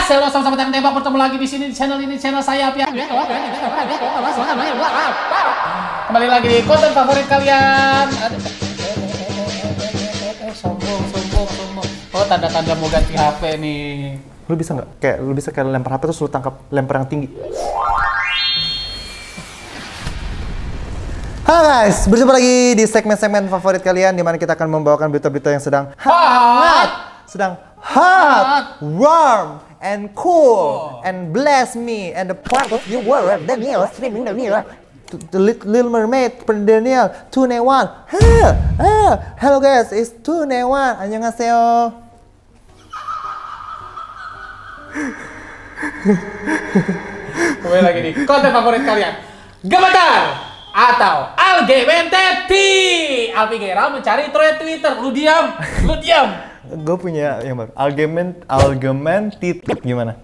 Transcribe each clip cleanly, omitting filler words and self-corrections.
Halo sama-sama tembak, bertemu lagi di sini di channel ini, channel saya Apia. Kembali lagi di konten favorit kalian. Sombong. Oh, tanda-tanda mau ganti HP nih. Lu bisa nggak? Lu bisa kayak lempar HP terus lu tangkap lempar yang tinggi. Halo guys, berjumpa lagi di segmen-segmen favorit kalian di mana kita akan membawakan berita-berita yang sedang hot, warm, and cool, and bless me, and the part of your world, Daniel, streaming Daniel, the Little Mermaid, Daniel, 2-1. Hello guys, it's 2-1. 안녕하세요. Kembali lagi di konten favorit kalian, Gemetar atau Algementeti. Alpigera mencari thread Twitter. Lu diam. Gue punya yang baru. Algementeti gimana?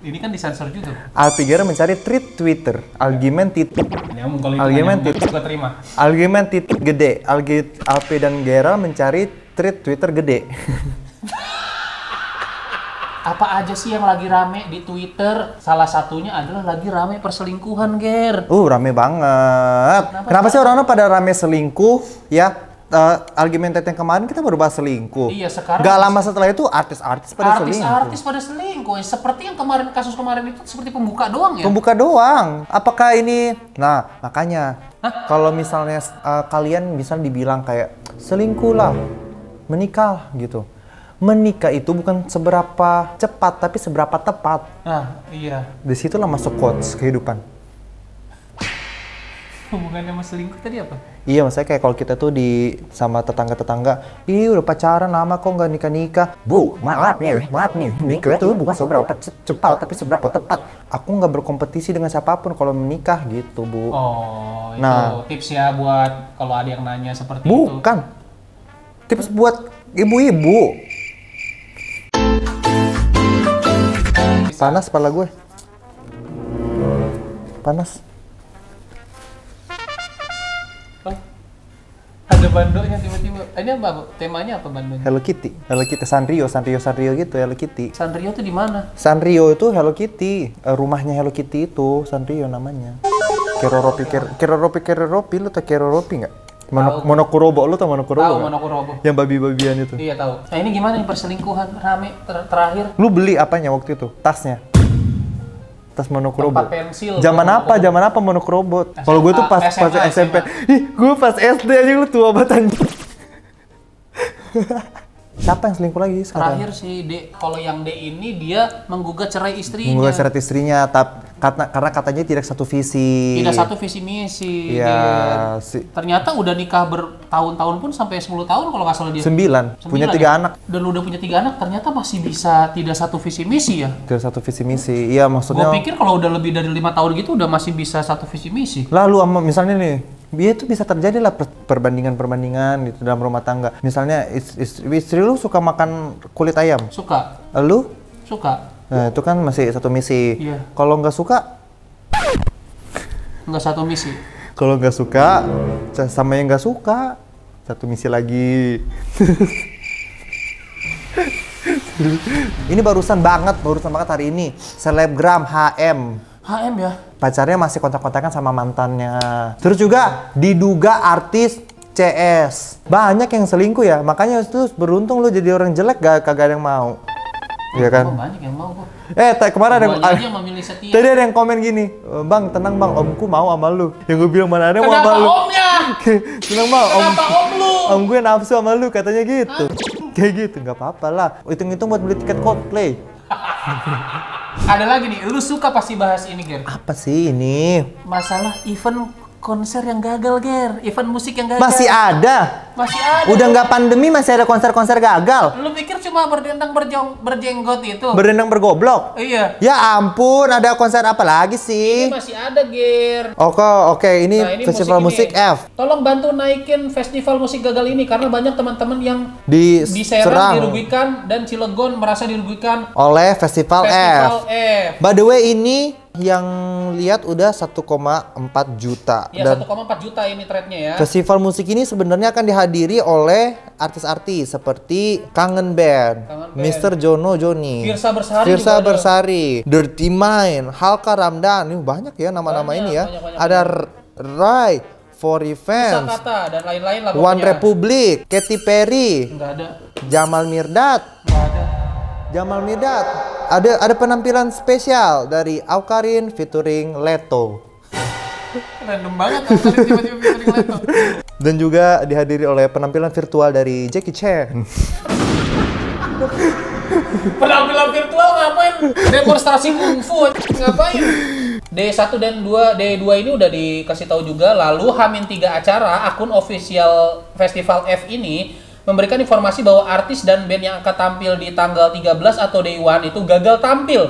Ini kan disensor juga. Alpigera mencari thread Twitter. Algementeti. Algementeti. Gua terima. Algementeti gede. Alpe dan Gera mencari thread Twitter gede. Apa aja sih yang lagi rame di Twitter? Salah satunya adalah lagi rame perselingkuhan, Ger. Rame banget. Kenapa sih orang-orang pada rame selingkuh? Ya, Algementeti yang kemarin kita baru bahas selingkuh. Iya, sekarang gak lama setelah itu artis-artis pada selingkuh. Artis pada selingkuh. Seperti yang kemarin, kasus kemarin itu seperti pembuka doang ya? Pembuka doang. Apakah ini? Nah, makanya kalau misalnya kalian misalnya dibilang kayak selingkuh lah, menikah gitu. Menikah itu bukan seberapa cepat, tapi seberapa tepat. Nah, iya. Disitulah masuk quotes kehidupan. Hubungannya sama selingkuh tadi apa? Iya, maksudnya kayak kalau kita tuh sama tetangga-tetangga, ih udah pacaran lama kok nggak nikah-nikah. Bu, maaf nih, nikah itu bukan seberapa cepat, tapi seberapa tepat. Aku nggak berkompetisi dengan siapapun kalau menikah gitu, Bu. Oh, nah, itu tips ya buat kalau ada yang nanya seperti itu. Bukan. Tips buat ibu-ibu. Panas kepala gue. Panas. Oh, ada bandonya tiba-tiba. Ini apa, Bu? Temanya apa bandonya? Hello Kitty. Sanrio gitu, Hello Kitty. Sanrio tuh di mana? Sanrio itu Hello Kitty. Rumahnya Hello Kitty itu Sanrio namanya. Keroropi, lu tau Keroropi nggak? Monokurobo, lu tau Monokurobo? Tahu Monokurobo. Yang babi-babian itu. Iya tahu. Nah ini gimana nih perselingkuhan rame terakhir? Lu beli apanya waktu itu? Tasnya? Tas Monokurobo. Tempat pensil. Zaman apa Monokurobo? Kalau gue tuh pas SMP. Ih, gue pas SD aja lu tua banget. Siapa yang selingkuh lagi sekarang? Terakhir si D. Kalau yang D ini dia menggugat cerai istrinya. Menggugat cerai istrinya, karena katanya tidak satu visi. Tidak satu visi misi. Iya. Ternyata udah nikah bertahun-tahun pun sampai 10 tahun kalau nggak salah dia. 9. Punya 3 anak. Dan udah punya 3 anak, ternyata masih bisa tidak satu visi misi ya? Tidak satu visi misi. Iya, maksudnya. Gue pikir kalau udah lebih dari 5 tahun gitu udah masih bisa satu visi misi. Lalu misalnya nih. Dia itu bisa terjadi lah perbandingan gitu dalam rumah tangga. Misalnya istri lu suka makan kulit ayam. Suka. Lu? Suka. Nah itu kan masih satu misi. Iya. Kalau nggak suka? Nggak satu misi. Kalau nggak suka, sama yang nggak suka, satu misi lagi. Ini barusan banget hari ini. Selebgram HM ya? Pacarnya masih kontak-kontakan sama mantannya. Terus juga diduga artis CS. Banyak yang selingkuh ya, makanya itu beruntung lu jadi orang jelek kagak ada yang mau. Iya kan? Banyak yang mau kok. Kemarin tadi ada yang komen gini, Bang tenang bang, omku mau sama lu. Yang gue bilang mana ada mau sama lu. Kenapa omnya? Tenang bang, om lu? Om gue nafsu sama lu katanya gitu. Kayak gitu, nggak apa-apa lah. Hitung-hitung buat beli tiket Coldplay. Ada lagi nih, lu suka pasti bahas ini, Ger. Apa sih ini? Masalah event konser yang gagal, Ger. Event musik yang gagal. Masih ada? Masih ada. Udah nggak pandemi masih ada konser-konser gagal? Lu pikir cuma berdendang berjenggot itu? Berdendang bergoblok? Iya. Ya ampun, ada konser apa lagi sih? Ini masih ada, Ger. Oke, ini festival musik F. Tolong bantu naikin festival musik gagal ini karena banyak teman-teman yang diserang, dirugikan, dan Cilegon merasa dirugikan oleh festival F. By the way, ini Yang lihat udah 1,4 juta. Ya, Dan 1,4 juta ini thread-nya ya. festival musik ini sebenarnya akan dihadiri oleh artis-artis seperti Kangen Band, Mr. Jono Joni, Virsa Bersari Virsa juga ada. Bersari, Dirty Mind, Halka Ramdan. Ini banyak ya nama-nama Banyak, ini ya. banyak. Ada Rai, For Revenge, Kata dan lain-lain lah One pokoknya. Republic, Katy Perry, Enggak ada. Jamal Mirdad. Enggak ada. Jamal Mirdad. Ada penampilan spesial dari Awkarin featuring Leto. Random banget kalau kalian tiba-tiba featuring Leto. Dan juga dihadiri oleh penampilan virtual dari Jackie Chan. Penampilan virtual ngapain? Demonstrasi kungfu ngapain? D1 dan D2 ini udah dikasih tahu juga. Lalu H-3 acara akun official Festival F ini memberikan informasi bahwa artis dan band yang akan tampil di tanggal 13 atau Day 1 itu gagal tampil.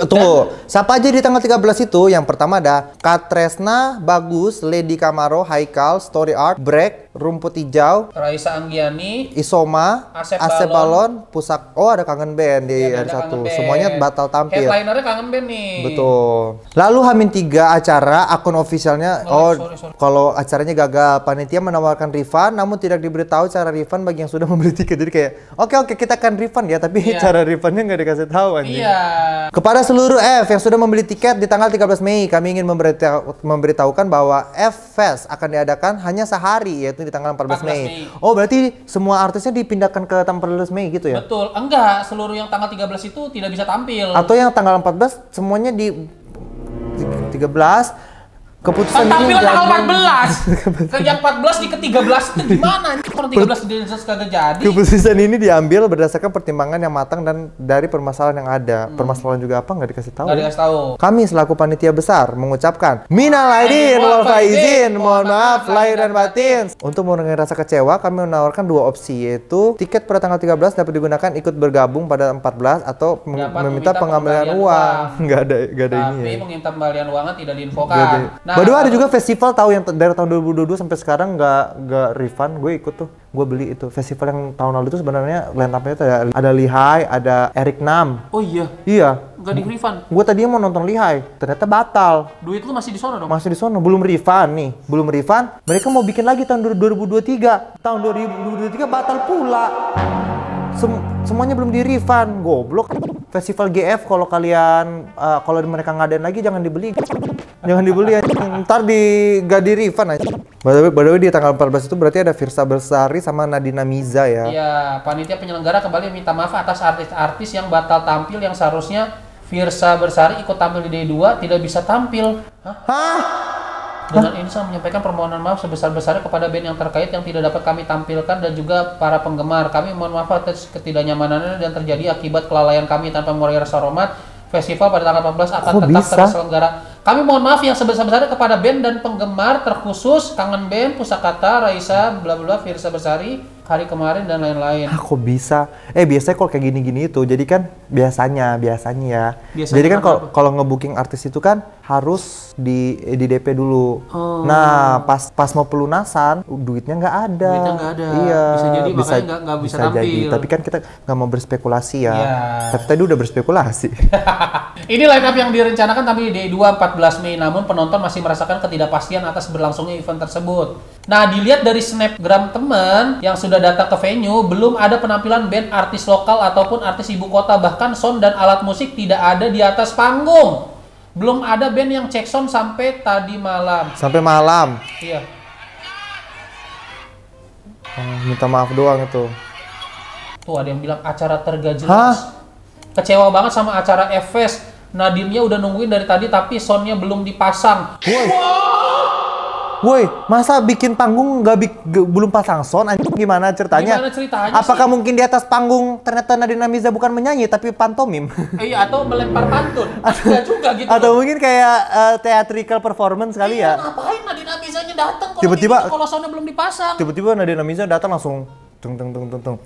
Tunggu, siapa aja di tanggal 13 itu? Yang pertama ada Katresna, Bagus, Lady Kamaro, Haikal, Story Art, Break, Rumput Hijau, Raisa Anggiani, Isoma, Asep Asep Balon, Pusak. Oh, ada Kangen Band di ya, hari ada satu. Kangen Band. Semuanya batal tampil. Headlinernya Kangen Band nih. Betul. Lalu H-3 acara akun officialnya. Sorry. Kalau acaranya gagal, panitia menawarkan refund, namun tidak diberitahu cara refund bagi yang sudah membeli tiket. Jadi kayak, oke kita akan refund ya, tapi Iya. cara refundnya nggak dikasih tahu anjing. Iya. Kepada seluruh F yang sudah membeli tiket di tanggal 13 Mei, kami ingin memberitahukan bahwa F Fest akan diadakan hanya sehari, yaitu di tanggal 14 Mei. Oh, berarti semua artisnya dipindahkan ke tanggal 14 Mei gitu ya? Betul. Enggak, seluruh yang tanggal 13 itu tidak bisa tampil. Atau yang tanggal 14 semuanya di 13 keputusan Kan tampil ini tanggal gabung. 14. Ke yang 14 di ke-13 itu gimana? Kalau 13 di kagak jadi. Keputusan ini diambil berdasarkan pertimbangan yang matang dan dari permasalahan yang ada. Permasalahan juga apa nggak dikasih tahu. Nggak dikasih tahu. Kami selaku panitia besar mengucapkan minal aidin wal faizin, mohon maaf lahir dan batin. Untuk mengurangi rasa kecewa, kami menawarkan dua opsi, yaitu tiket pada tanggal 13 dapat digunakan ikut bergabung pada 14 atau Dapat meminta pengembalian pengembalian uang. uang. Nggak ada ini Tapi ya. meminta pembalian uangnya tidak diinfokan. Nggak ada. Nah, Baru ada juga festival tahu yang dari tahun 2022 sampai sekarang nggak refund. Gue ikut tuh, gue beli itu. Festival yang tahun lalu itu sebenarnya line up-nya tuh ada Lihai, ada Eric Nam. Oh iya, Iya, nggak di refund. gue tadinya mau nonton Lihai, ternyata batal. Duit lu masih di sono dong? Masih di sono, belum refund nih, belum refund. Mereka mau bikin lagi tahun 2023. Tahun 2023 batal pula. Semuanya belum di refund, goblok. Festival GF kalau kalian kalau mereka ngadain lagi jangan dibeli. Jangan dibeli aja. Ntar gak di refund aja. By the way di tanggal 14 itu berarti ada Virsa Bersari sama Nadina Miza ya. Iya, panitia penyelenggara kembali minta maaf atas artis-artis yang batal tampil yang seharusnya Virsa Bersari ikut tampil di Day 2 tidak bisa tampil. Hah? Dengan ini saya menyampaikan permohonan maaf sebesar-besarnya kepada band yang terkait yang tidak dapat kami tampilkan dan juga para penggemar. Kami mohon maaf atas ketidaknyamanannya dan terjadi akibat kelalaian kami tanpa mengurangi rasa hormat. Festival pada tanggal 14 akan Kok tetap bisa? terselenggara. Kami mohon maaf yang sebesar-besarnya kepada band dan penggemar terkhusus Kangen Band, Pusakata, Raisa, bla bla, Virsa Bersari, hari kemarin dan lain-lain. Kok bisa? Biasanya kalau kayak gini-gini itu, jadi kan biasanya ya. Biasanya Jadi kan kenapa? kalau ngebooking artis itu kan harus di DP dulu. Oh. Nah, pas mau pelunasan, duitnya nggak ada. Duitnya nggak ada. Iya. Bisa jadi makanya nggak bisa tampil. jadi. Tapi kan kita nggak mau berspekulasi ya. Iya. Tapi tadi udah berspekulasi. Ini line up yang direncanakan tapi di Day 2 14 Mei, namun penonton masih merasakan ketidakpastian atas berlangsungnya event tersebut. Nah, dilihat dari snapgram teman yang sudah datang ke venue, belum ada penampilan band artis lokal ataupun artis ibu kota, bahkan sound dan alat musik tidak ada di atas panggung. Belum ada band yang cek sound sampai tadi malam. Sampai malam. Iya. Minta maaf doang itu. Tuh ada yang bilang acara tergajel. Hah? Kecewa banget sama acara F-Fest. Nadine-nya udah nungguin dari tadi tapi soundnya belum dipasang. Woi, masa bikin panggung belum pasang sound? Anjing gimana ceritanya? Gimana ceritanya Apakah sih? mungkin di atas panggung ternyata Nadina Miza bukan menyanyi tapi pantomim? Iya, atau melempar pantun. Enggak juga gitu. Atau loh. mungkin kayak theatrical performance kali Iya, ya? ngapain Nadine Amizanya datang kalau Tiba-tiba- kalau soundnya belum dipasang? Tiba-tiba Nadina Miza datang langsung tung tung tung tung tung.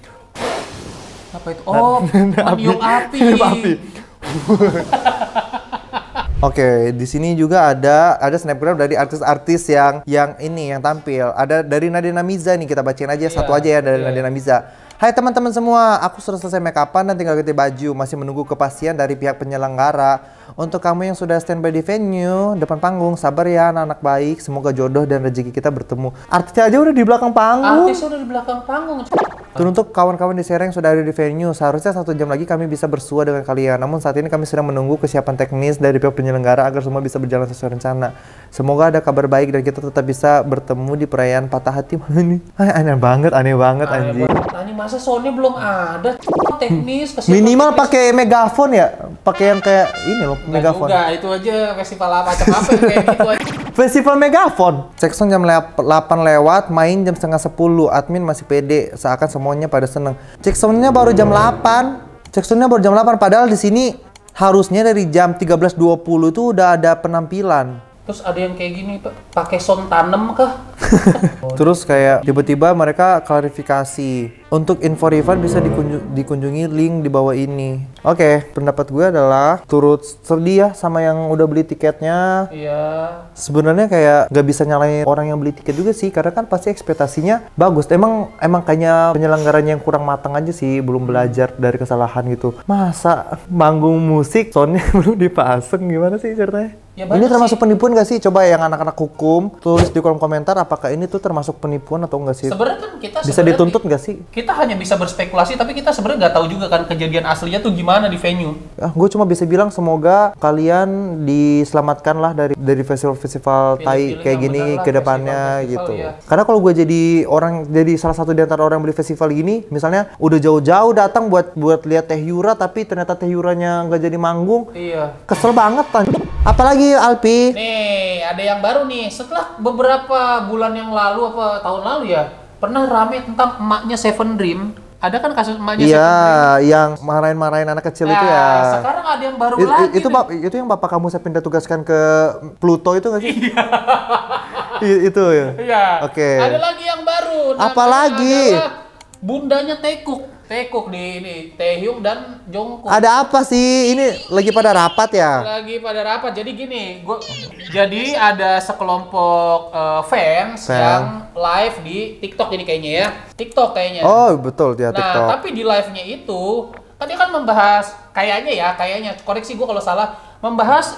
Apa itu? Oh, meniup api. Meniup api. Oke, di sini juga ada snapgram dari artis-artis yang ini yang tampil. Ada dari Nadine Amiza nih, kita bacain aja satu aja ya dari Nadine Amiza. Hai teman-teman semua, aku sudah selesai make upan dan tinggal ganti baju. Masih menunggu kepastian dari pihak penyelenggara. Untuk kamu yang sudah standby di venue, depan panggung, sabar ya anak-anak baik. Semoga jodoh dan rezeki kita bertemu. Artisnya aja udah di belakang panggung. Artis udah di belakang panggung. Dan untuk kawan-kawan di Sereng sudah ada di venue, seharusnya 1 jam lagi kami bisa bersua dengan kalian. Namun saat ini kami sedang menunggu kesiapan teknis dari pihak penyelenggara agar semua bisa berjalan sesuai rencana. Semoga ada kabar baik dan kita tetap bisa bertemu di perayaan patah hati malam ini. Aneh banget anjing. Tanya masa soundnya belum ada teknis kesiapan Minimal teknis. pakai megafon ya, pakai yang kayak ini loh, megafon. Juga itu aja festival macam apa yang kayak gitu aja. Festival megafon. Sekson jam 8 lewat, main jam setengah 10. Admin masih pede, seakan semuanya pada seneng. Ceksonnya baru jam 8. Ceksonnya baru jam 8 padahal di sini harusnya dari jam 13.20 itu udah ada penampilan. Terus ada yang kayak gini, pakai sound tanem kah? Terus kayak tiba-tiba mereka klarifikasi. Untuk info refund bisa dikunjungi link di bawah ini. Oke, pendapat gue adalah turut sedih ya sama yang udah beli tiketnya. Iya. Sebenarnya kayak gak bisa nyalain orang yang beli tiket juga sih, karena kan pasti ekspektasinya bagus. Emang kayaknya penyelenggaranya yang kurang matang aja sih, belum belajar dari kesalahan gitu. Masa manggung musik soundnya belum dipasang, gimana sih ceritanya? Ya, ini termasuk penipuan gak sih? Coba yang anak-anak hukum tulis di kolom komentar apakah ini tuh termasuk penipuan atau enggak sih? Sebenarnya kan kita bisa dituntut nggak sih? Kita hanya bisa berspekulasi, tapi kita sebenarnya nggak tahu juga kan kejadian aslinya tuh gimana di venue. Gue cuma bisa bilang semoga kalian diselamatkan lah dari festival-festival tai kayak gini ke depannya gitu. Ya. Karena kalau gue jadi salah satu di antara orang yang beli festival gini, misalnya udah jauh-jauh datang buat lihat Teh Yura, tapi ternyata Teh Yuranya nggak jadi manggung. Iya. Kesel banget kan. Apalagi Alpi? Nih, ada yang baru nih. Setelah beberapa bulan yang lalu apa tahun lalu ya, pernah rame tentang emaknya Seven Dream. Ada kan kasus emaknya Seven Dream? Iya, yang marahin anak kecil itu ya. Sekarang ada yang baru lagi. Itu yang bapak kamu saya pindah tugaskan ke Pluto itu nggak sih? Itu ya. Iya. Oke. Ada lagi yang baru. Apa lagi? Bundanya Taekook di ini, Taehyung dan Jungkook. Ada apa sih? Ini lagi pada rapat ya? Lagi pada rapat. Jadi gini, jadi ada sekelompok fans yang live di TikTok ini kayaknya ya. TikTok kayaknya. Oh, betul dia TikTok. Nah, tapi di live-nya itu kan dia kan membahas kayaknya koreksi gue kalau salah, membahas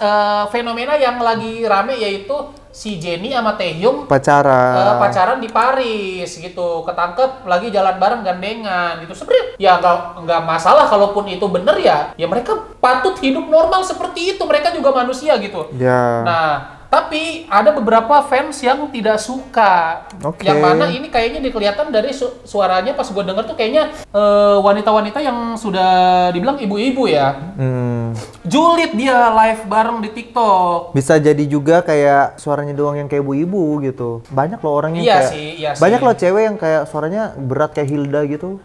fenomena yang lagi rame yaitu si Jennie sama Taehyung pacaran di Paris gitu, ketangkep lagi jalan bareng gandengan gitu. Sebenarnya ya nggak masalah kalaupun itu bener ya mereka patut hidup normal seperti itu, mereka juga manusia gitu. Ya. Nah, tapi ada beberapa fans yang tidak suka. Okay. Yang mana ini kayaknya kelihatan dari suaranya pas gue denger tuh kayaknya wanita-wanita yang sudah dibilang ibu-ibu ya. Julid dia live bareng di TikTok. Bisa jadi juga kayak suaranya doang yang kayak ibu-ibu gitu. Banyak loh orang yang iya banyak sih. loh cewek yang kayak suaranya berat kayak Hilda gitu.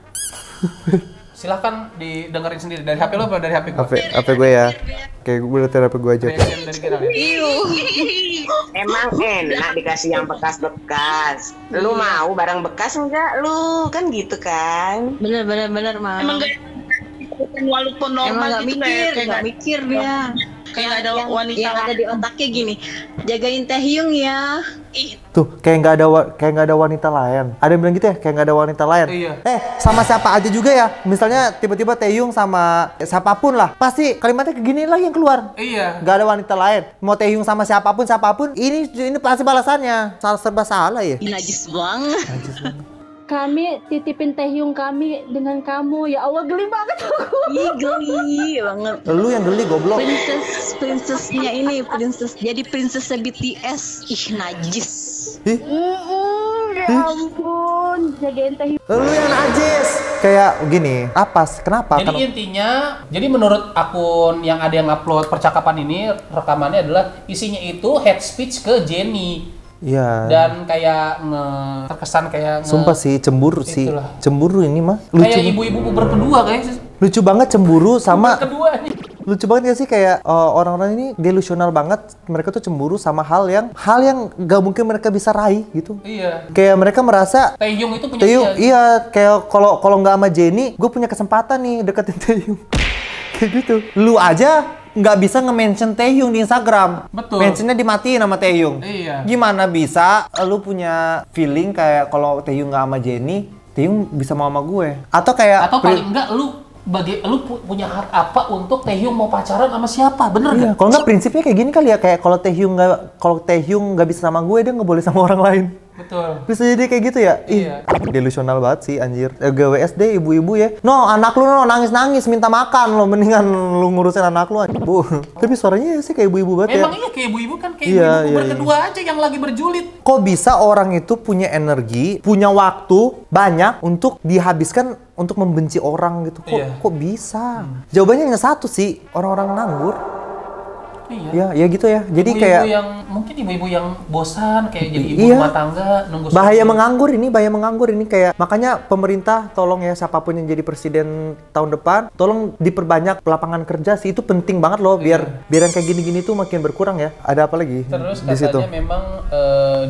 Silahkan didengerin sendiri dari HP lo atau dari HP gue? HP gue ya. Kayak gue dari HP gue aja. Dari kita ya. Emang enak dikasih yang bekas-bekas. Lu mau barang bekas enggak lu? Kan gitu kan? Bener Mam. Emang enggak walaupun normal gitu nggak mikir dia. Kayak nggak ada wanita yang ada di otaknya gini, jagain Taehyung ya. Tuh kayak nggak ada wanita lain. Ada yang bilang gitu ya, kayak nggak ada wanita lain. Iya. Sama siapa aja juga ya. Misalnya tiba-tiba Taehyung sama siapapun lah, pasti kalimatnya kayak gini lagi yang keluar. Iya. Nggak ada wanita lain. Mau Taehyung sama siapapun, ini pasti balasannya. Serba salah ya. Najis banget. Kami titipin Taehyung kami dengan kamu. Ya Allah, geli banget aku. Ih, geli banget. Lu yang geli goblok. Princessnya ini, jadi princessnya BTS. Ih, najis. Ih. Ya ampun, jagain Taehyung. Lu yang najis. Kayak gini, kenapa? Jadi intinya, jadi menurut akun yang ada yang upload percakapan ini, rekamannya adalah isinya itu hate speech ke Jennie. Iya. Dan kayak terkesan kayak sumpah sih cemburu sih. Itulah. Cemburu ini mah. Kayak ibu-ibu berdua kayaknya. Lucu banget cemburu sama kedua nih. Lucu banget gak sih kayak orang-orang ini delusional banget. Mereka tuh cemburu sama hal yang gak mungkin mereka bisa raih gitu. Iya. Kayak mereka merasa Taehyung itu punya dia. Iya, kayak kalau nggak sama Jennie, gue punya kesempatan nih deketin Taehyung. Kayak gitu. Lu aja nggak bisa nge-mention Taehyung di Instagram. Betul. Mentionnya dimatiin sama Taehyung. Iya. Gimana bisa lu punya feeling kayak kalau Taehyung nggak sama Jennie, Taehyung bisa mau sama gue? Atau kayak paling enggak lu punya hak apa untuk Taehyung mau pacaran sama siapa? Bener iya, nggak? kalau nggak prinsipnya kayak gini kali ya, kayak kalau Taehyung nggak bisa sama gue, dia nggak boleh sama orang lain. Betul. Bisa jadi kayak gitu ya? Iya. Delusional banget sih anjir. GWSD ibu-ibu ya. No, anak lu nangis-nangis minta makan lo, mendingan lu ngurusin anak lu aja. Bu. Tapi suaranya sih kayak ibu-ibu banget ya. Emang iya kayak ibu-ibu kan, kayak Iya, ibu-ibu iya, berdua aja yang lagi berjulit. Kok bisa orang itu punya energi, punya waktu banyak untuk dihabiskan untuk membenci orang gitu? Kok bisa? Jawabannya hanya satu sih, orang-orang nganggur. Iya. Ya gitu ya. Jadi ibu-ibu kayak mungkin ibu-ibu yang bosan kayak jadi ibu iya. rumah tangga nunggu bahaya menganggur ini kayak makanya pemerintah tolong ya, siapapun yang jadi presiden tahun depan tolong diperbanyak lapangan kerja sih, itu penting banget loh biar yang kayak gini-gini tuh makin berkurang ya. Ada apa lagi? Terus di situ? katanya memang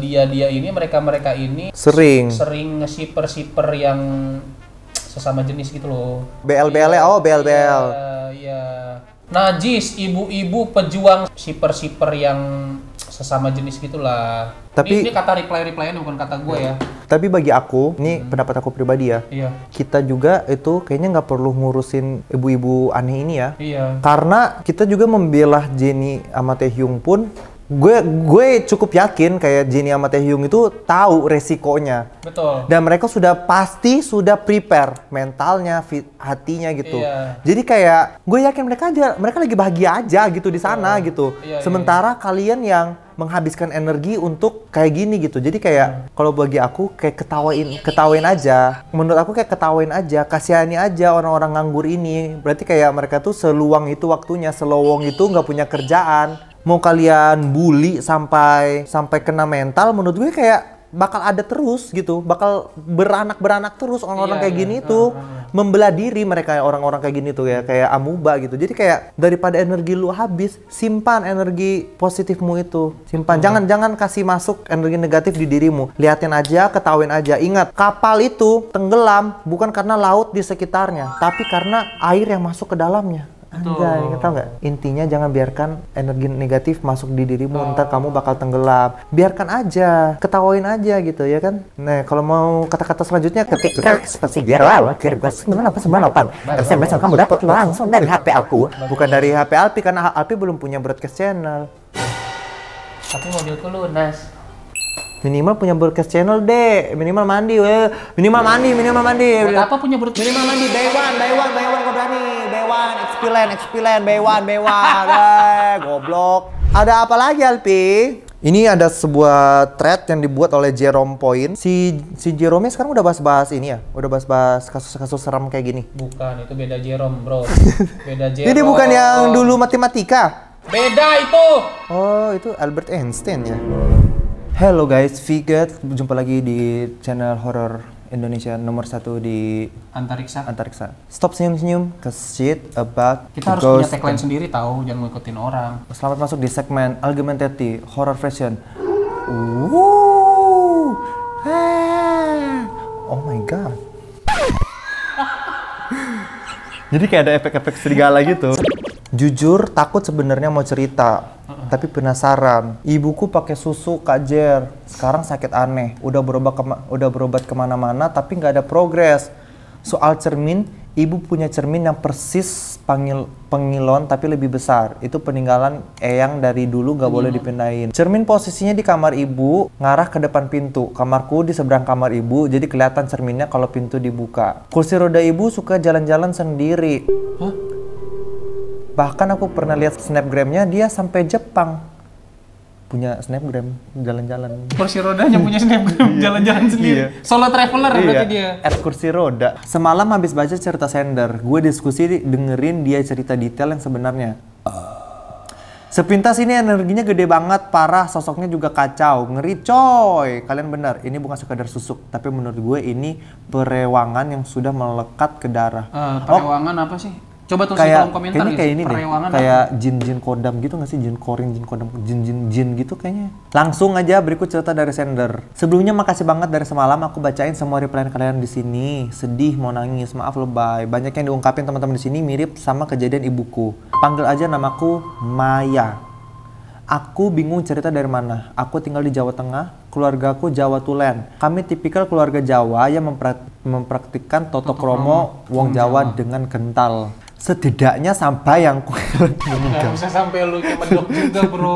dia mereka ini sering nge-shipper yang sesama jenis gitu loh. BL. Iya. Najis, ibu-ibu pejuang shipper yang sesama jenis gitulah. Tapi ini kata reply-reply-nya bukan kata gue ya. Tapi bagi aku, ini pendapat aku pribadi ya. Iya. Kita juga itu kayaknya nggak perlu ngurusin ibu-ibu aneh ini ya. Iya. Karena kita juga membela Jennie sama Taehyung pun, gue cukup yakin kayak Jennie sama Taehyung itu tahu resikonya. Betul. Dan mereka pasti sudah prepare mentalnya, hatinya gitu. Iya. Jadi kayak gue yakin mereka lagi bahagia aja gitu di sana gitu. Iya, sementara kalian yang menghabiskan energi untuk kayak gini gitu. Jadi kayak kalau bagi aku kayak ketawain aja. Menurut aku kayak ketawain aja, kasihani aja orang-orang nganggur ini. Berarti kayak mereka tuh seluang itu waktunya, selowong itu nggak punya kerjaan. Mau kalian bully sampai kena mental, menurut gue kayak bakal ada terus gitu, bakal beranak terus orang-orang kayak gini tuh membelah diri mereka, orang-orang kayak gini tuh ya, kayak amuba gitu. Jadi kayak daripada energi lu habis, simpan energi positifmu itu, simpan. Jangan kasih masuk energi negatif di dirimu. Liatin aja, ketawain aja. Ingat, kapal itu tenggelam bukan karena laut di sekitarnya, tapi karena air yang masuk ke dalamnya. Anjay, tau nggak? Intinya jangan biarkan energi negatif masuk di dirimu, ntar kamu bakal tenggelam. Biarkan aja, ketawain aja gitu ya kan. Nah, kalau mau kata-kata selanjutnya ketik seperti biarlah SMS kamu dapat langsung dari HP aku. Bukan dari HP Alpi, karena Alpi belum punya broadcast channel. Tapi mobilku lunas. Minimal punya broadcast channel deh, minimal mandi minimal mandi. Buat apa punya broadcast? Minimal mandi, day one kau berani, day one, explain, day one, goblok. Ada apa lagi Alpi? Ini ada sebuah thread yang dibuat oleh Jerome Point. Si Jerome sekarang udah bahas-bahas ini ya, udah bahas-bahas kasus-kasus seram kayak gini. Bukan, itu beda Jerome bro. Beda Jerome. Jadi bukan yang dulu matematika. Beda itu. Oh, itu Albert Einstein ya. Hello guys, Vigat, jumpa lagi di channel horror Indonesia nomor 1 di Antariksa. Stop senyum-senyum, cause shit about kita harus punya tagline sendiri tahu, jangan ngikutin orang. Selamat masuk di segmen Argumentative Horror Fashion. Oh my god. Jadi kayak ada efek-efek serigala gitu. Jujur takut sebenarnya mau cerita, tapi penasaran. Ibuku pakai susu Kak Jer, sekarang sakit aneh. Udah berobat kemana-mana, tapi nggak ada progres. Soal cermin, ibu punya cermin yang persis pengilon tapi lebih besar. Itu peninggalan eyang dari dulu, nggak boleh dipindahin. Cermin posisinya di kamar ibu, ngarah ke depan pintu. Kamarku di seberang kamar ibu, jadi kelihatan cerminnya kalau pintu dibuka. Kursi roda ibu suka jalan-jalan sendiri. Bahkan aku pernah lihat snapgramnya, dia sampai Jepang punya snapgram jalan-jalan. Kursi rodanya punya snapgram jalan-jalan sendiri. Solo traveler berarti dia. Kursi roda. Semalam habis baca cerita Sender, gue diskusi dengerin dia cerita detail yang sebenarnya. Sepintas ini energinya gede banget, parah, sosoknya juga kacau, ngeri coy. Kalian benar, ini bukan sekadar susuk, tapi menurut gue ini perewangan yang sudah melekat ke darah. Perewangan apa sih? Coba tulis di kayak kolom komentar kayaknya kayak ini deh, perewangan kayak jin kodam gitu nggak sih, jin korin, jin kodam, jin gitu kayaknya. Langsung aja berikut cerita dari sender. Sebelumnya makasih banget dari semalam aku bacain semua reply kalian di sini. Sedih, mau nangis, maaf lebay. Banyak yang diungkapin teman-teman di sini mirip sama kejadian ibuku. Panggil aja namaku Maya. Aku bingung cerita dari mana. Aku tinggal di Jawa Tengah, keluargaku Jawa Tulen. Kami tipikal keluarga Jawa yang mempraktikkan toto kromo wong Jawa dengan kental. Setidaknya sampai yang nggak bisa sampai lu medok juga bro.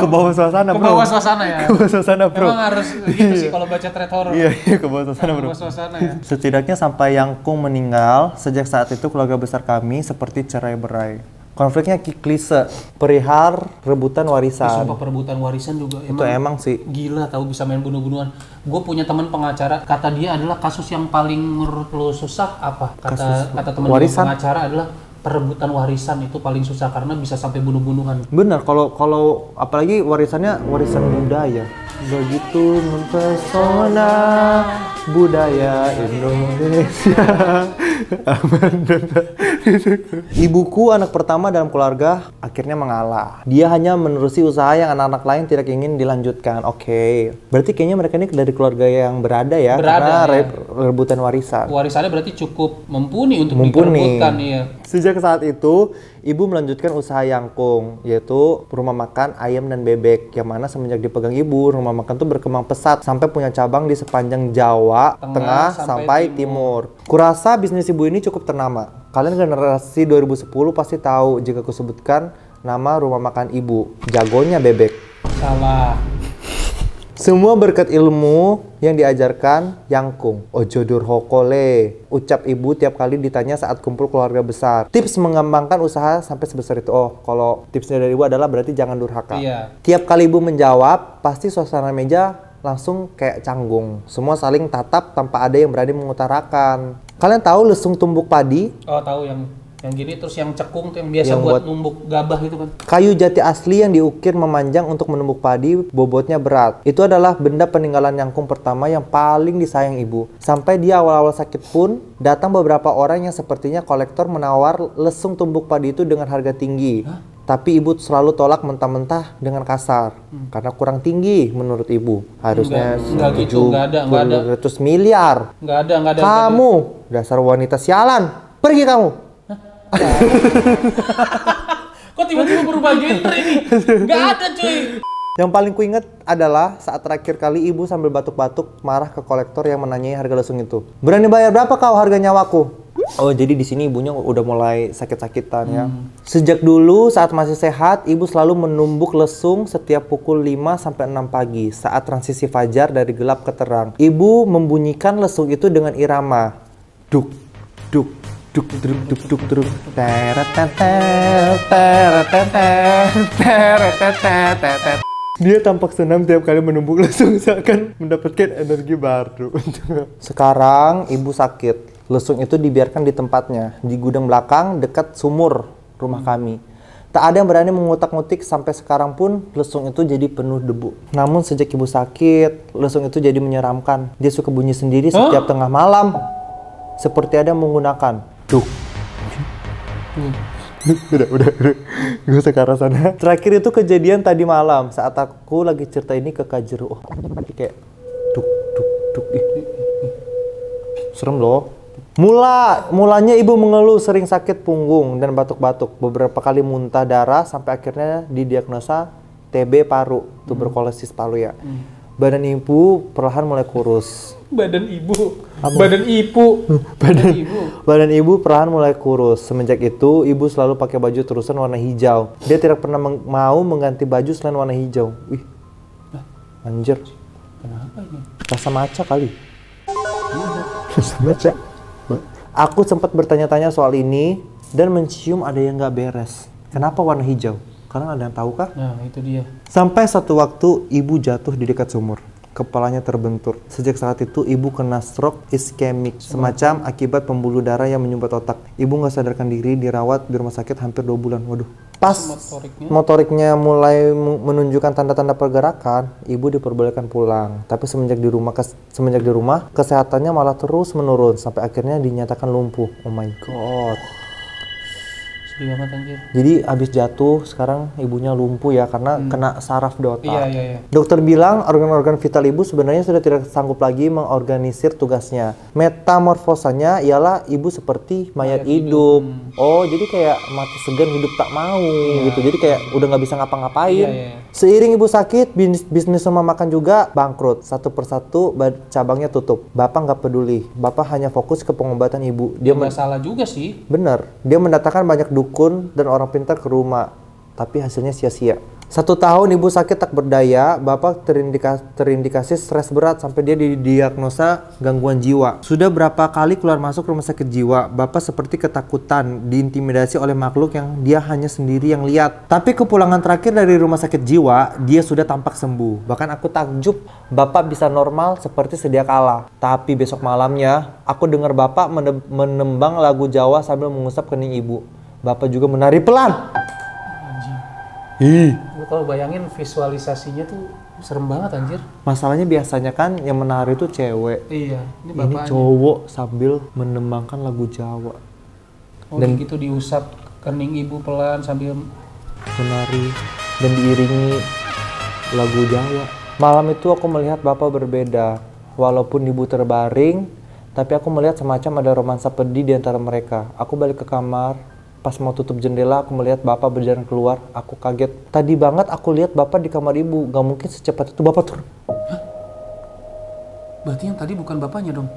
Ke bawah suasana bro. Ke bawah suasana ya. Ke bawah suasana bro. Emang harus gitu sih kalau baca thread horror. Iya, ke bawah suasana bro. Ke bawah suasana ya. Setidaknya sampai Yangkung meninggal, sejak saat itu keluarga besar kami seperti cerai-berai. Konfliknya klise, perihal rebutan warisan. Sumpah perebutan warisan juga Itu emang sih. Gila tahu bisa main bunuh-bunuhan. Gue punya teman pengacara, kata dia adalah kasus yang paling menurut lo susah apa? Kata teman pengacara adalah perebutan warisan itu paling susah karena bisa sampai bunuh-bunuhan. Bener, kalau apalagi warisannya warisan budaya. Begitu mempesona budaya Indonesia. Ibuku anak pertama dalam keluarga akhirnya mengalah. Dia hanya menerusi usaha yang anak-anak lain tidak ingin dilanjutkan. Oke. Berarti kayaknya mereka ini dari keluarga yang berada ya. Karena rebutan warisan. Warisannya berarti cukup mumpuni untuk diperebutkan ya. Sejak saat itu, ibu melanjutkan usaha Yangkung, yaitu rumah makan ayam dan bebek. Yang mana semenjak dipegang ibu, rumah makan itu berkembang pesat sampai punya cabang di sepanjang Jawa Tengah sampai Timur. Kurasa bisnis ibu ini cukup ternama. Kalian generasi 2010 pasti tahu jika aku sebutkan nama rumah makan ibu. Jagonya bebek. Salah. Semua berkat ilmu yang diajarkan Yangkung. Ojo durhokole. Ucap ibu tiap kali ditanya saat kumpul keluarga besar. Tips mengembangkan usaha sampai sebesar itu. Oh, kalau tipsnya dari ibu adalah berarti jangan durhaka. Iya. Tiap kali ibu menjawab, pasti suasana meja langsung kayak canggung. Semua saling tatap tanpa ada yang berani mengutarakan. Kalian tahu lesung tumbuk padi? Oh, tahu yang gini terus yang cekung tuh yang biasa buat numbuk gabah itu kan. Kayu jati asli yang diukir memanjang untuk menumbuk padi, bobotnya berat. Itu adalah benda peninggalan Yangkung pertama yang paling disayang ibu. Sampai dia awal-awal sakit pun, datang beberapa orang yang sepertinya kolektor menawar lesung tumbuk padi itu dengan harga tinggi. Hah? Tapi ibu selalu tolak mentah-mentah dengan kasar. Karena kurang tinggi menurut ibu. Harusnya enggak gitu, enggak ada. 200 miliar. Enggak ada. Kamu, dasar wanita sialan. Pergi kamu. Kok tiba-tiba berubah genre ini? Nggak ada cuy. Yang paling kuinget adalah saat terakhir kali ibu sambil batuk-batuk marah ke kolektor yang menanyai harga lesung itu. Berani bayar berapa kau harga nyawaku? Oh, jadi di sini ibunya udah mulai sakit-sakitan ya. Sejak dulu saat masih sehat, ibu selalu menumbuk lesung setiap pukul 5 sampai 6 pagi saat transisi fajar dari gelap ke terang. Ibu membunyikan lesung itu dengan irama duk duk duk duk duk duk duk teret. Dia tampak senang tiap kali menumbuk lesung seakan mendapatkan energi baru. Sekarang ibu sakit. Lesung itu dibiarkan di tempatnya di gudang belakang dekat sumur rumah kami. Tak ada yang berani mengutak-ngutik sampai sekarang pun lesung itu jadi penuh debu. Namun sejak ibu sakit, lesung itu jadi menyeramkan. Dia suka bunyi sendiri setiap tengah malam. Seperti ada yang menggunakan. Duh. Udah. Gak usah ke arah sana. Terakhir itu kejadian tadi malam saat aku lagi cerita ini ke Kak Jeru. Oh, kayak duk. Serem loh. Mulanya ibu mengeluh sering sakit punggung dan batuk-batuk. Beberapa kali muntah darah sampai akhirnya didiagnosa TB paru, tuberkulosis paru ya. Badan ibu perlahan mulai kurus. Badan ibu perlahan mulai kurus. Semenjak itu, ibu selalu pakai baju terusan warna hijau. Dia tidak pernah mau mengganti baju selain warna hijau. Wih, anjir. Kenapa ini? Rasa maca kali. Rasa maca. Aku sempat bertanya-tanya soal ini dan mencium ada yang nggak beres. Kenapa warna hijau? Kalian ada yang tahu kah? Nah, itu dia. Sampai satu waktu ibu jatuh di dekat sumur. Kepalanya terbentur. Sejak saat itu ibu kena stroke iskemik, semacam akibat pembuluh darah yang menyumbat otak. Ibu nggak sadarkan diri, dirawat di rumah sakit hampir 2 bulan. Waduh. Pas motoriknya mulai menunjukkan tanda-tanda pergerakan, ibu diperbolehkan pulang. Tapi semenjak di rumah, kesehatannya malah terus menurun sampai akhirnya dinyatakan lumpuh. Oh my god. Sedih banget anjir. Jadi abis jatuh sekarang ibunya lumpuh ya karena kena saraf di otak. Iya. Dokter bilang organ-organ vital ibu sebenarnya sudah tidak sanggup lagi mengorganisir tugasnya. Metamorfosanya ialah ibu seperti mayat hidup. Oh, jadi kayak mati segan hidup tak mau gitu. Jadi kayak udah nggak bisa ngapa-ngapain. Iya. Seiring ibu sakit, bisnis rumah makan juga bangkrut. Satu persatu cabangnya tutup. Bapak nggak peduli. Bapak hanya fokus ke pengobatan ibu. Dia nggak salah juga sih. Bener, dia mendatangkan banyak dukun dan orang pintar ke rumah, tapi hasilnya sia-sia. 1 tahun ibu sakit tak berdaya, bapak terindikasi stres berat sampai dia didiagnosa gangguan jiwa. Sudah berapa kali keluar masuk rumah sakit jiwa, bapak seperti ketakutan, diintimidasi oleh makhluk yang dia hanya sendiri yang lihat. Tapi kepulangan terakhir dari rumah sakit jiwa, dia sudah tampak sembuh. Bahkan aku takjub, bapak bisa normal seperti sedia kala. Tapi besok malamnya, aku dengar bapak menembang lagu Jawa sambil mengusap kening ibu. Bapak juga menari pelan. Gue kalau bayangin visualisasinya tuh serem banget anjir. Masalahnya biasanya kan yang menari itu cewek. Iya, Ini cowok sambil menembangkan lagu Jawa. Dan gitu diusap kening ibu pelan sambil menari dan diiringi lagu Jawa. Malam itu aku melihat bapak berbeda. Walaupun ibu terbaring, tapi aku melihat semacam ada romansa pedih di antara mereka. Aku balik ke kamar. Pas mau tutup jendela, aku melihat bapak berjalan keluar. Aku kaget. Tadi banget aku lihat bapak di kamar ibu. Gak mungkin secepat itu bapak turun. Hah? Berarti yang tadi bukan bapaknya dong?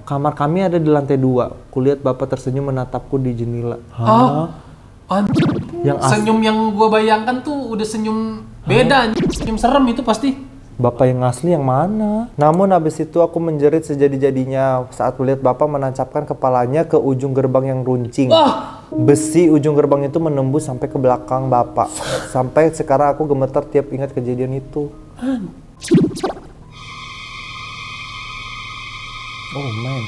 Kamar kami ada di lantai 2. Kulihat bapak tersenyum menatapku di jendela. Yang senyum yang gua bayangkan tuh udah senyum beda. Senyum serem itu pasti. Bapak yang asli yang mana? Namun habis itu aku menjerit sejadi-jadinya saat melihat bapak menancapkan kepalanya ke ujung gerbang yang runcing. Besi ujung gerbang itu menembus sampai ke belakang bapak. Sampai sekarang aku gemetar tiap ingat kejadian itu. Oh man.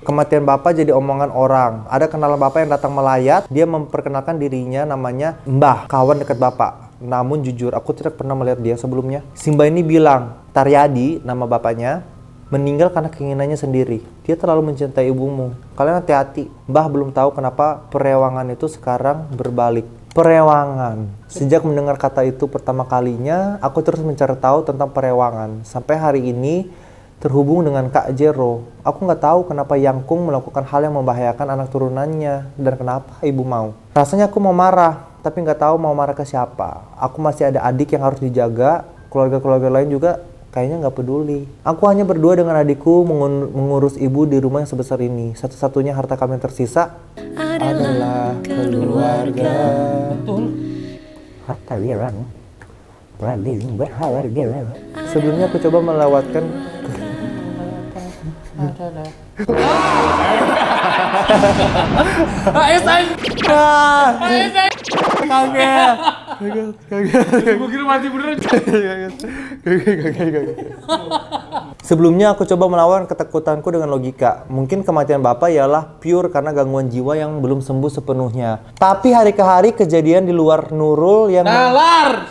Kematian bapak jadi omongan orang. Ada kenalan bapak yang datang melayat. Dia memperkenalkan dirinya namanya Mbah, kawan dekat bapak. Namun jujur, aku tidak pernah melihat dia sebelumnya. Si Mbah ini bilang, Taryadi, nama bapaknya, meninggal karena keinginannya sendiri. Dia terlalu mencintai ibumu. Kalian hati-hati. Mbah belum tahu kenapa perewangan itu sekarang berbalik. Perewangan. Sejak mendengar kata itu pertama kalinya, aku terus mencari tahu tentang perewangan. Sampai hari ini, terhubung dengan Kak Jero. Aku nggak tahu kenapa Yangkung melakukan hal yang membahayakan anak turunannya. Dan kenapa ibu mau. Rasanya aku mau marah. Tapi nggak tahu mau marah ke siapa. Aku masih ada adik yang harus dijaga, keluarga-keluarga lain juga kayaknya nggak peduli. Aku hanya berdua dengan adikku mengurus ibu di rumah yang sebesar ini. Satu-satunya harta kami yang tersisa adalah keluarga. Betul. Harta liran, berharga. Sebelumnya aku coba melewatkan. Kaget. Gue kira mati beneran. Sebelumnya aku coba melawan ketakutanku dengan logika. Mungkin kematian bapak ialah pure karena gangguan jiwa yang belum sembuh sepenuhnya. Tapi hari ke hari kejadian di luar Nurul yang nalar.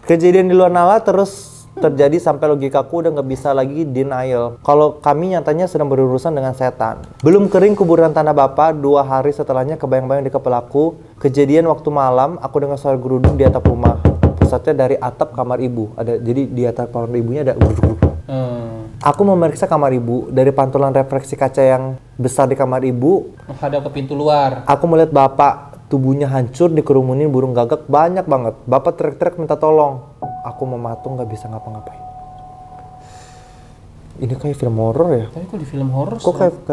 Kejadian di luar nalar terus terjadi sampai logikaku udah nggak bisa lagi denial. Kalau kami nyatanya sedang berurusan dengan setan. Belum kering kuburan tanah bapak, 2 hari setelahnya kebayang-bayang di kepalaku. Kejadian waktu malam, aku dengar suara geruduk di atap rumah. Pusatnya dari atap kamar ibu. Jadi di atap kamar ibunya ada geruduk. Aku memeriksa kamar ibu. Dari pantulan refleksi kaca yang besar di kamar ibu, menghadap ke pintu luar. Aku melihat bapak. Tubuhnya hancur, dikerumunin burung gagak banyak banget. Bapak teriak-teriak minta tolong. Aku mematung gak bisa ngapa-ngapain. Ini kayak film horor ya? Tapi kok di film horor? Kok kayak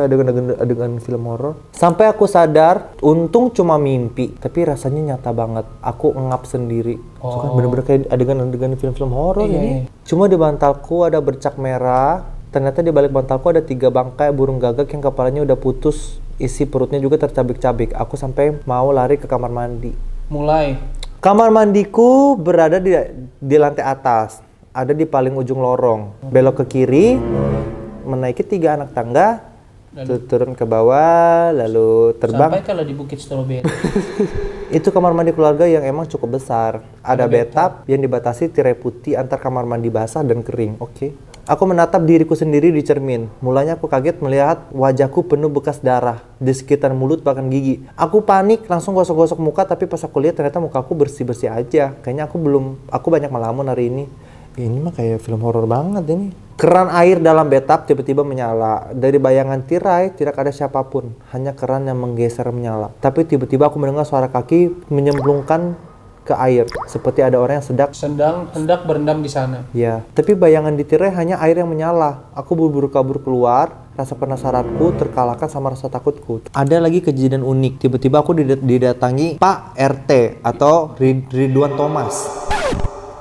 adegan film horor? Sampai aku sadar, untung cuma mimpi. Tapi rasanya nyata banget. Aku ngap sendiri. So kan bener-bener kayak adegan-adegan film-film horor ini. Cuma di bantalku ada bercak merah. Ternyata di balik bantalku ada 3 bangkai burung gagak yang kepalanya udah putus. Isi perutnya juga tercabik-cabik. Aku sampai mau lari ke kamar mandi. Mulai. Kamar mandiku berada di lantai atas. Ada di paling ujung lorong. Belok ke kiri, menaiki 3 anak tangga, turun ke bawah, lalu terbang. Sampai kalau di Bukit Stroberi. Itu kamar mandi keluarga yang emang cukup besar. Ada bathtub yang dibatasi tirai putih antar kamar mandi basah dan kering. Oke. Aku menatap diriku sendiri di cermin. Mulanya aku kaget melihat wajahku penuh bekas darah di sekitar mulut bahkan gigi. Aku panik, langsung gosok-gosok muka, tapi pas aku lihat ternyata mukaku bersih-bersih aja. Kayaknya aku banyak melamun hari ini. Ini mah kayak film horor banget ini. Keran air dalam bathtub tiba-tiba menyala. Dari bayangan tirai tidak ada siapapun, hanya keran yang menggeser menyala. Tapi tiba-tiba aku mendengar suara kaki menyemplungkan ke air, seperti ada orang yang sedang hendak berendam di sana. Ya, tapi bayangan di tirai hanya air yang menyala. Aku buru-buru kabur keluar, rasa penasaranku terkalahkan sama rasa takutku. Ada lagi kejadian unik, tiba-tiba aku didatangi Pak RT atau Ridwan Thomas.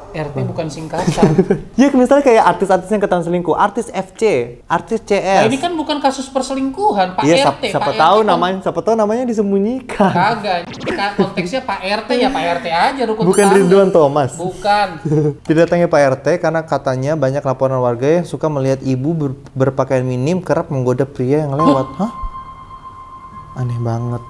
RT bukan singkatan. Ya misalnya kayak artis-artis yang ketahuan selingkuh, artis FC, artis CS. Nah, ini kan bukan kasus perselingkuhan, Pak Iya, RT. siapa Pak tahu RT siapa tahu namanya disembunyikan. Kagak. Konteksnya Pak RT ya Pak RT aja rukun Bukan tetangga. Ridwan Thomas. Bukan. Didatangi Pak RT karena katanya banyak laporan warga yang suka melihat ibu berpakaian minim kerap menggoda pria yang lewat. Hah? Aneh banget.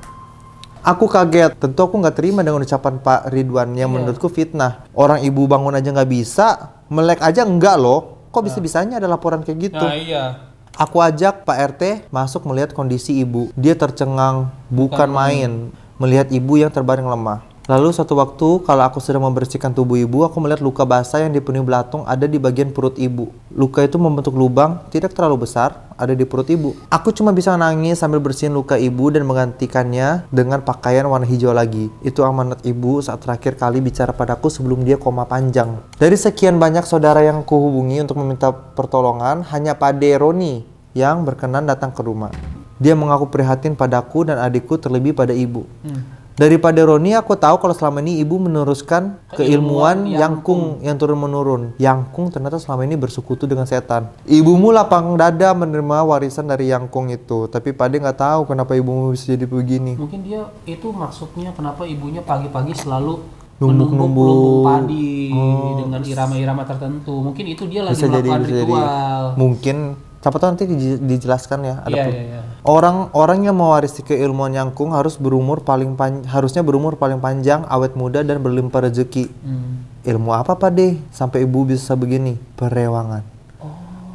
Aku kaget, tentu aku nggak terima dengan ucapan Pak Ridwan yang menurutku fitnah. Orang ibu bangun aja nggak bisa, melek aja enggak loh. Kok bisa-bisanya ada laporan kayak gitu? Nah iya. Aku ajak Pak RT masuk melihat kondisi ibu. Dia tercengang, bukan main, melihat ibu yang terbaring lemah. Lalu suatu waktu, kalau aku sedang membersihkan tubuh ibu, aku melihat luka basah yang dipenuhi belatung ada di bagian perut ibu. Luka itu membentuk lubang, tidak terlalu besar, ada di perut ibu. Aku cuma bisa nangis sambil bersihin luka ibu dan menggantikannya dengan pakaian warna hijau lagi. Itu amanat ibu saat terakhir kali bicara padaku sebelum dia koma panjang. Dari sekian banyak saudara yang kuhubungi untuk meminta pertolongan, hanya Pak Roni yang berkenan datang ke rumah. Dia mengaku prihatin padaku dan adikku terlebih pada ibu. Daripada Roni, aku tahu kalau selama ini ibu meneruskan keilmuan Yangkung yang turun-menurun. Yangkung ternyata selama ini bersekutu dengan setan. Ibumu lapang dada menerima warisan dari Yangkung itu. Tapi Pade nggak tahu kenapa ibumu bisa jadi begini. Mungkin dia itu maksudnya kenapa ibunya pagi-pagi selalu Numbuk-numbuk menumbuk padi dengan irama-irama tertentu. Mungkin itu dia lagi melakukan ritual. Mungkin siapa tahu nanti dijelaskan ya. Ada Iya. Orang yang mewarisi keilmuan Yangkung harusnya berumur paling panjang, awet muda dan berlimpah rezeki. Ilmu apa Pak De? Sampai ibu bisa begini? Perewangan.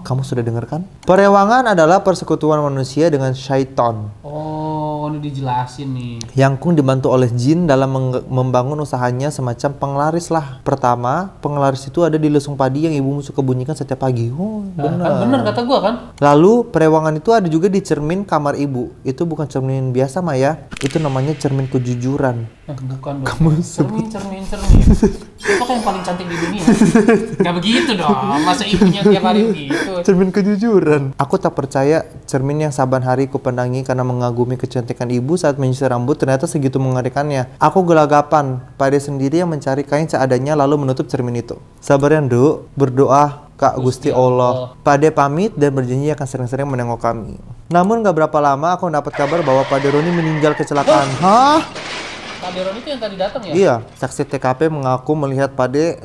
Kamu sudah dengar kan? Perewangan adalah persekutuan manusia dengan syaitan. Oh, ini dijelasin nih. Yangkung dibantu oleh jin dalam membangun usahanya semacam penglaris lah. Pertama, penglaris itu ada di lesung padi yang ibumu suka bunyikan setiap pagi. Oh, benar. Kan benar kata gua kan. Lalu perewangan itu ada juga di cermin kamar ibu. Itu bukan cermin biasa Maya. Itu namanya cermin kejujuran. Bukan dong. Cermin. Siapa yang paling cantik di dunia? Gak begitu dong. Masa ibunya tiap hari gitu. Cermin kejujuran. Aku tak percaya cermin yang saban hari kupendangi karena mengagumi kecantikan ibu saat menyisir rambut ternyata segitu mengerikannya. Aku gelagapan. Pade sendiri yang mencari kain seadanya lalu menutup cermin itu. Sabar ya Nduk, berdoa Kak Gusti Allah. Pade pamit dan berjanji akan sering-sering menengok kami. Namun gak berapa lama aku dapat kabar bahwa Pade Roni meninggal kecelakaan. Hah? Pak Roni itu yang tadi datang ya? Iya, saksi TKP mengaku melihat Pade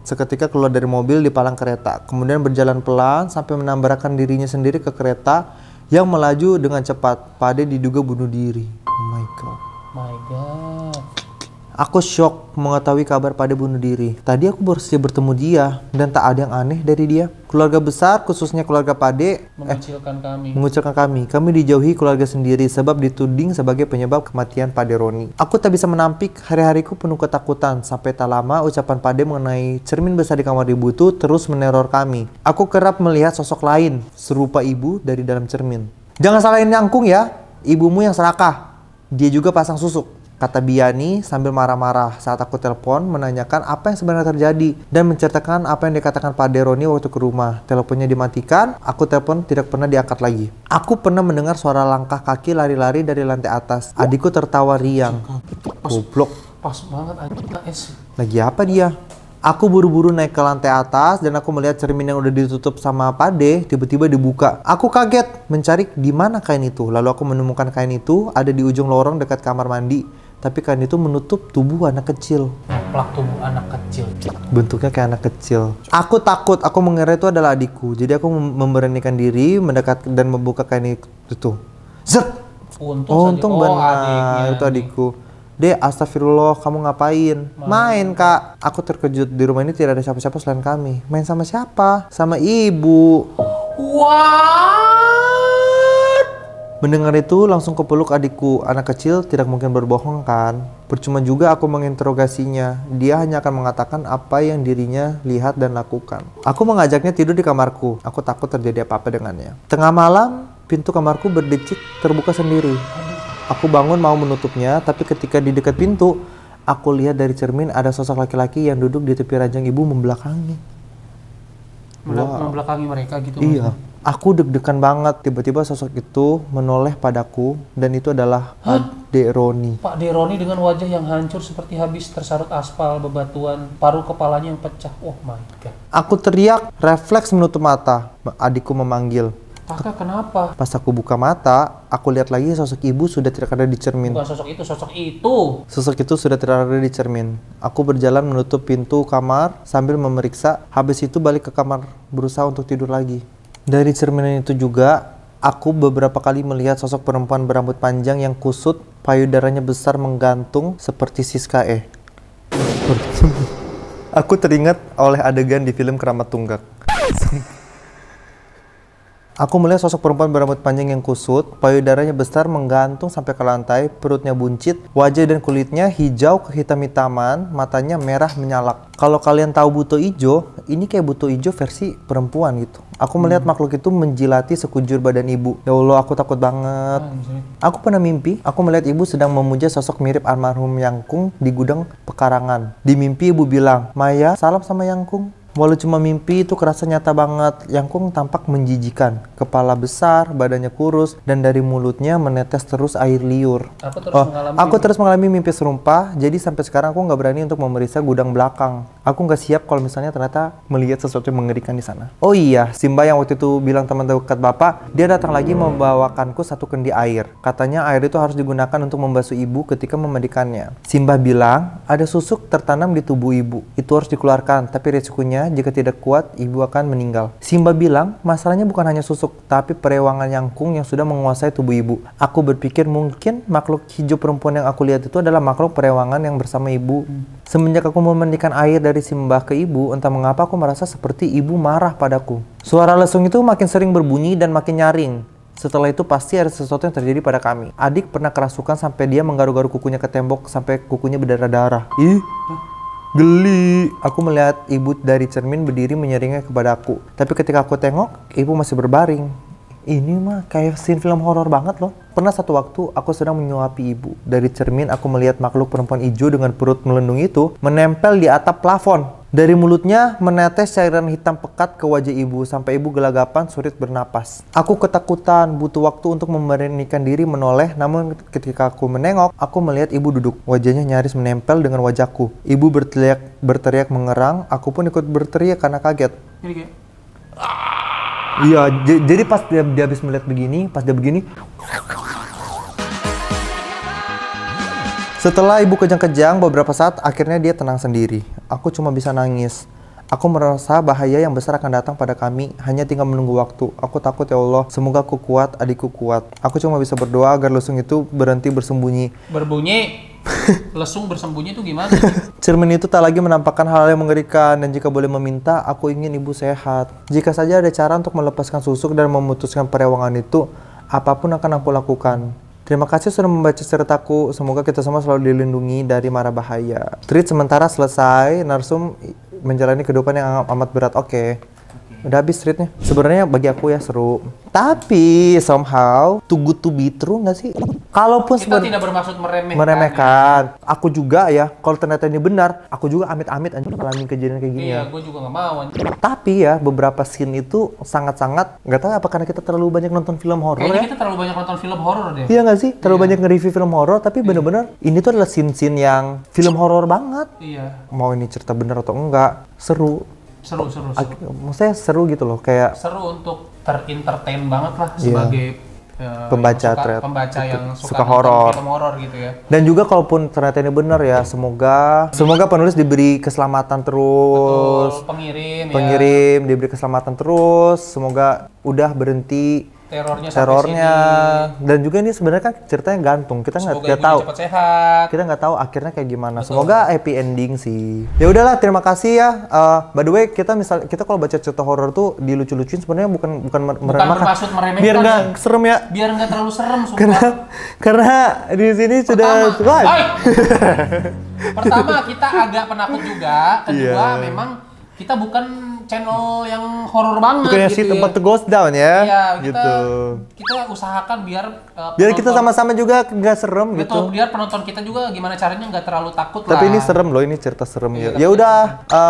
seketika keluar dari mobil di palang kereta. Kemudian berjalan pelan sampai menabrakkan dirinya sendiri ke kereta yang melaju dengan cepat. Pade diduga bunuh diri. Oh my god. My god. Aku shock mengetahui kabar Pade bunuh diri. Tadi aku baru saja bertemu dia dan tak ada yang aneh dari dia. Keluarga besar, khususnya keluarga Pade, mengucilkan kami. Kami dijauhi keluarga sendiri sebab dituding sebagai penyebab kematian Pade Roni. Aku tak bisa menampik, hari-hariku penuh ketakutan. Sampai tak lama ucapan Pade mengenai cermin besar di kamar ibu itu terus meneror kami. Aku kerap melihat sosok lain serupa ibu dari dalam cermin. Jangan salahin Yangkung ya, ibumu yang serakah. Dia juga pasang susuk, kata Biani sambil marah-marah saat aku telepon menanyakan apa yang sebenarnya terjadi dan menceritakan apa yang dikatakan Pak Roni waktu ke rumah. Teleponnya dimatikan, aku telepon tidak pernah diangkat lagi. Aku pernah mendengar suara langkah kaki lari-lari dari lantai atas. Adikku tertawa riang. Goblok. Pas banget aja. Lagi apa dia? Aku buru-buru naik ke lantai atas dan aku melihat cermin yang udah ditutup sama Pade tiba-tiba dibuka. Aku kaget mencari di mana kain itu. Lalu aku menemukan kain itu ada di ujung lorong dekat kamar mandi. Tapi kain itu menutup tubuh anak kecil. Plak tubuh anak kecil. Bentuknya kayak anak kecil. Aku takut, aku mengira itu adalah adikku. Jadi aku memberanikan diri mendekat dan membuka kain itu. Zet! Untung benar, itu adikku. Dek, astagfirullah, kamu ngapain? Main, Kak. Aku terkejut, di rumah ini tidak ada siapa-siapa selain kami. Main sama siapa? Sama ibu. What? Mendengar itu langsung kupeluk adikku. Anak kecil tidak mungkin berbohong kan? Percuma juga aku menginterogasinya. Dia hanya akan mengatakan apa yang dirinya lihat dan lakukan. Aku mengajaknya tidur di kamarku. Aku takut terjadi apa-apa dengannya. Tengah malam, pintu kamarku berdecit terbuka sendiri. Aku bangun mau menutupnya, tapi ketika di dekat pintu, aku lihat dari cermin ada sosok laki-laki yang duduk di tepi ranjang ibu membelakangi. Membelakangi mereka gitu. Iya. Aku deg-degan banget, tiba-tiba sosok itu menoleh padaku dan itu adalah Dek Roni. Pak Deroni dengan wajah yang hancur seperti habis tersarut aspal bebatuan, paruh kepalanya yang pecah. Oh my god. Aku teriak, refleks menutup mata. Adikku memanggil. Kakak kenapa? Pas aku buka mata, aku lihat lagi sosok ibu sudah tidak ada di cermin. Bukan sosok itu, sosok itu. Sosok itu sudah tidak ada di cermin. Aku berjalan menutup pintu kamar sambil memeriksa. Habis itu balik ke kamar, berusaha untuk tidur lagi. Dari cerminan itu juga, aku beberapa kali melihat sosok perempuan berambut panjang yang kusut, payudaranya besar menggantung seperti Siska E. Aku teringat oleh adegan di film Keramat Tunggak. Aku melihat sosok perempuan berambut panjang yang kusut, payudaranya besar menggantung sampai ke lantai, perutnya buncit, wajah dan kulitnya hijau kehitam-hitaman, matanya merah menyalak. Kalau kalian tahu buto ijo, ini kayak buto ijo versi perempuan gitu. Aku melihat makhluk itu menjilati sekujur badan ibu. Ya Allah, aku takut banget. Aku pernah mimpi, aku melihat ibu sedang memuja sosok mirip almarhum Yangkung di gudang pekarangan. Di mimpi ibu bilang, "Maya, salam sama Yangkung." Walau cuma mimpi, itu kerasa nyata banget. Yangkung tampak menjijikan. Kepala besar, badannya kurus, dan dari mulutnya menetes terus air liur. Aku terus mengalami mimpi serupa, jadi sampai sekarang aku nggak berani untuk memeriksa gudang belakang. Aku nggak siap kalau misalnya ternyata melihat sesuatu yang mengerikan di sana. Oh iya, Simba yang waktu itu bilang teman dekat Bapak, dia datang lagi membawakanku satu kendi air. Katanya air itu harus digunakan untuk membasuh ibu ketika memandikannya. Simba bilang, ada susuk tertanam di tubuh ibu. Itu harus dikeluarkan, tapi risikonya jika tidak kuat, ibu akan meninggal. Simba bilang, masalahnya bukan hanya susuk, tapi perewangan Yangkung yang sudah menguasai tubuh ibu. Aku berpikir mungkin makhluk hijau perempuan yang aku lihat itu adalah makhluk perewangan yang bersama ibu. Semenjak aku memandikan air dari Simba ke ibu, entah mengapa aku merasa seperti ibu marah padaku. Suara lesung itu makin sering berbunyi dan makin nyaring. Setelah itu pasti ada sesuatu yang terjadi pada kami. Adik pernah kerasukan sampai dia menggaru-garu kukunya ke tembok sampai kukunya berdarah-darah. Ih, geli. Aku melihat ibu dari cermin berdiri menyeringnya kepadaku. Tapi ketika aku tengok, ibu masih berbaring. Ini mah kayak scene film horor banget loh. Pernah satu waktu aku sedang menyuapi ibu. Dari cermin aku melihat makhluk perempuan hijau dengan perut melendung itu menempel di atap plafon. Dari mulutnya menetes cairan hitam pekat ke wajah ibu sampai ibu gelagapan sulit bernapas. Aku ketakutan, butuh waktu untuk memberanikan diri menoleh, namun ketika aku menengok, aku melihat ibu duduk. Wajahnya nyaris menempel dengan wajahku. Ibu berteriak mengerang, aku pun ikut berteriak karena kaget. Ini kayak Iya, jadi pas dia habis melihat begini, pas dia begini. Setelah ibu kejang-kejang beberapa saat, akhirnya dia tenang sendiri. Aku cuma bisa nangis. Aku merasa bahaya yang besar akan datang pada kami, hanya tinggal menunggu waktu. Aku takut ya Allah, semoga aku kuat, adikku kuat. Aku cuma bisa berdoa agar lesung itu berhenti bersembunyi. Berbunyi? Lesung bersembunyi itu gimana? Cermin itu tak lagi menampakkan hal yang mengerikan, dan jika boleh meminta, aku ingin ibu sehat. Jika saja ada cara untuk melepaskan susuk dan memutuskan perewangan itu, apapun akan aku lakukan. Terima kasih sudah membaca ceritaku. Semoga kita semua selalu dilindungi dari mara bahaya. Treat sementara selesai. Narsum menjalani kehidupan yang amat berat. Oke. Udah habis treatnya. Sebenarnya bagi aku ya seru. Tapi somehow too good to be true nggak sih? Kalaupun kita tidak bermaksud meremehkan. Aku juga ya. Kalau ternyata ini benar, aku juga amit-amit aja ngalamin kejadian kayak gini. Iya, gue juga nggak mau. Tapi ya beberapa scene itu sangat-sangat nggak tahu apa karena kita terlalu banyak nonton film horor ya. Kita terlalu banyak nonton film horor deh. Iya nggak sih? Terlalu banyak nge-review film horor, tapi bener-bener ini tuh adalah scene-scene yang film horor banget. Iya. Mau ini cerita bener atau enggak, seru. Seru. Maksudnya seru gitu loh, kayak seru untuk ter-entertain banget lah sebagai pembaca yang suka horor. Film horor gitu ya. Dan juga kalaupun ternyata ini benar ya, semoga penulis diberi keselamatan terus. Betul, pengirim diberi keselamatan terus. Semoga udah berhenti terornya sampai terornya sini. dan juga ini sebenarnya kan ceritanya gantung, kita Semoga nggak ibunya tahu, cepat sehat. kita nggak tahu akhirnya kayak gimana. Betul. Semoga happy ending sih. Ya udahlah, terima kasih ya. By the way, kita kalau baca cerita horor tuh dilucu-lucuin sebenarnya bukan bermaksud meremehkan. biar nggak serem ya. Biar nggak terlalu serem, sumpah. Karena di sini sudah Pertama kita agak penakut juga. Kedua Iya. memang kita bukan channel yang horor banget bukannya gitu sih ya. tempat to ghost down ya. Iya, gitu. kita usahakan biar Biar kita sama-sama juga nggak serem betul, gitu. biar penonton kita juga gimana caranya nggak terlalu takut Tapi lah. ini serem loh, ini cerita serem Iya, ya. Ya udah,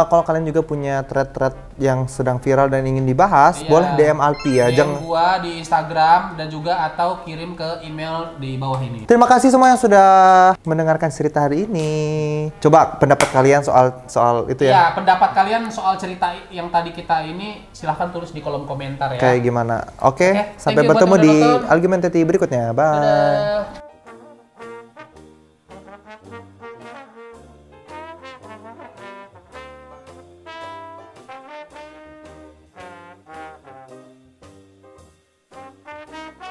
kalau kalian juga punya thread-thread yang sedang viral dan ingin dibahas, Iya. boleh DM Alpi ya. DM gua di Instagram dan juga atau kirim ke email di bawah ini. Terima kasih semua yang sudah mendengarkan cerita hari ini. Coba pendapat kalian soal itu ya. Ya, pendapat kalian soal cerita yang tadi kita ini silahkan tulis di kolom komentar ya. Kayak gimana? Oke, Oke, sampai thank you buat bertemu udah di nonton. Argumentative berikutnya. Bye. Dadah.